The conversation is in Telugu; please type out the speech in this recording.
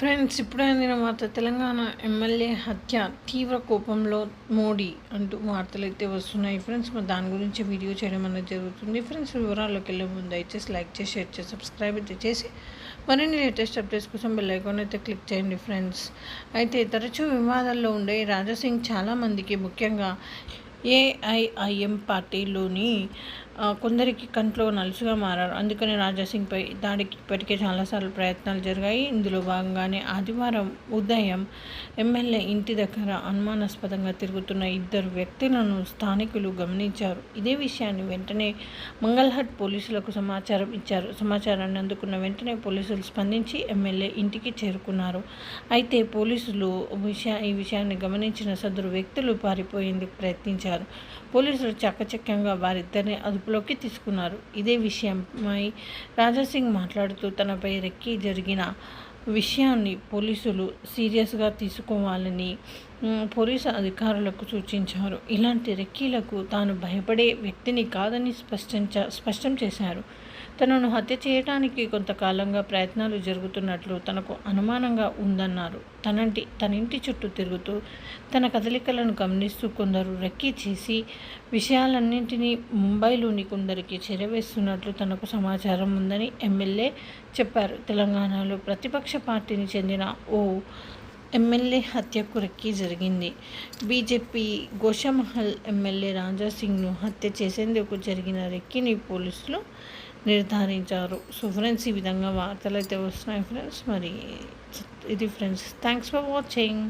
ఫ్రెండ్స్, ఇప్పుడే అందిన వార్త. తెలంగాణ ఎమ్మెల్యే హత్య, తీవ్ర కోపంలో మోడీ అంటూ వార్తలు అయితే వస్తున్నాయి ఫ్రెండ్స్. మరి దాని గురించి వీడియో చేయడం అనేది జరుగుతుంది ఫ్రెండ్స్. వివరాల్లోకి వెళ్ళే ముందు దయచేసి లైక్ చేసి, షేర్ చేసి, సబ్స్క్రైబ్ అయితే చేసి మరిన్ని లేటెస్ట్ అప్డేట్స్ కోసం బెల్ ఐకాన్ అయితే క్లిక్ చేయండి ఫ్రెండ్స్. అయితే తరచూ వివాదాల్లో ఉండే రాజాసింగ్ చాలామందికి, ముఖ్యంగా ఏఐఐఎం పార్టీలోని కొందరికి కంట్లో నలుసుగా మారారు. అందుకని రాజాసింగ్పై దాడికి ఇప్పటికే చాలాసార్లు ప్రయత్నాలు జరిగాయి. ఇందులో భాగంగానే ఆదివారం ఉదయం ఎమ్మెల్యే ఇంటి దగ్గర అనుమానాస్పదంగా తిరుగుతున్న ఇద్దరు వ్యక్తులను స్థానికులు గమనించారు. ఇదే విషయాన్ని వెంటనే మంగళహట్ పోలీసులకు సమాచారం ఇచ్చారు. సమాచారాన్ని అందుకున్న వెంటనే పోలీసులు స్పందించి ఎమ్మెల్యే ఇంటికి చేరుకున్నారు. అయితే పోలీసులు ఈ విషయాన్ని గమనించిన సదరు వ్యక్తులు పారిపోయేందుకు ప్రయత్నించారు. పోలీసులు చాకచక్యంగా వారిద్దరిని అదుపులోకి తీసుకున్నారు. ఇదే విషయమై రాజాసింగ్ మాట్లాడుతూ తనపై రెక్కి జరిగిన విషయాన్ని పోలీసులు సీరియస్గా తీసుకోవాలని పోలీసు అధికారులకు సూచించారు. ఇలాంటి రెక్కీలకు తాను భయపడే వ్యక్తిని కాదని స్పష్టం చేశారు. తనను హత్య చేయడానికి కొంతకాలంగా ప్రయత్నాలు జరుగుతున్నట్లు తనకు అనుమానంగా ఉందన్నారు. తన ఇంటి చుట్టూ తిరుగుతూ తన కదలికలను గమనిస్తూ కొందరు రెక్కీ చేసి విషయాలన్నింటినీ ముంబైలోని కొందరికి చేరవేస్తున్నట్లు తనకు సమాచారం ఉందని ఎమ్మెల్యే చెప్పారు. తెలంగాణలో ప్రతిపక్ష పార్టీని చెందిన ఓ ఎమ్మెల్యే హత్యకు రెక్కీ జరిగింది. బీజేపీ గోషామహల్ ఎమ్మెల్యే రాజాసింగ్ను హత్య చేసేందుకు జరిగిన రెక్కీని పోలీసులు నిర్ధారించారు. సో ఫ్రెండ్స్, ఈ విధంగా వార్తలు అయితే వస్తున్నాయి ఫ్రెండ్స్. మరి ఇది ఫ్రెండ్స్, థ్యాంక్స్ ఫర్ వాచింగ్.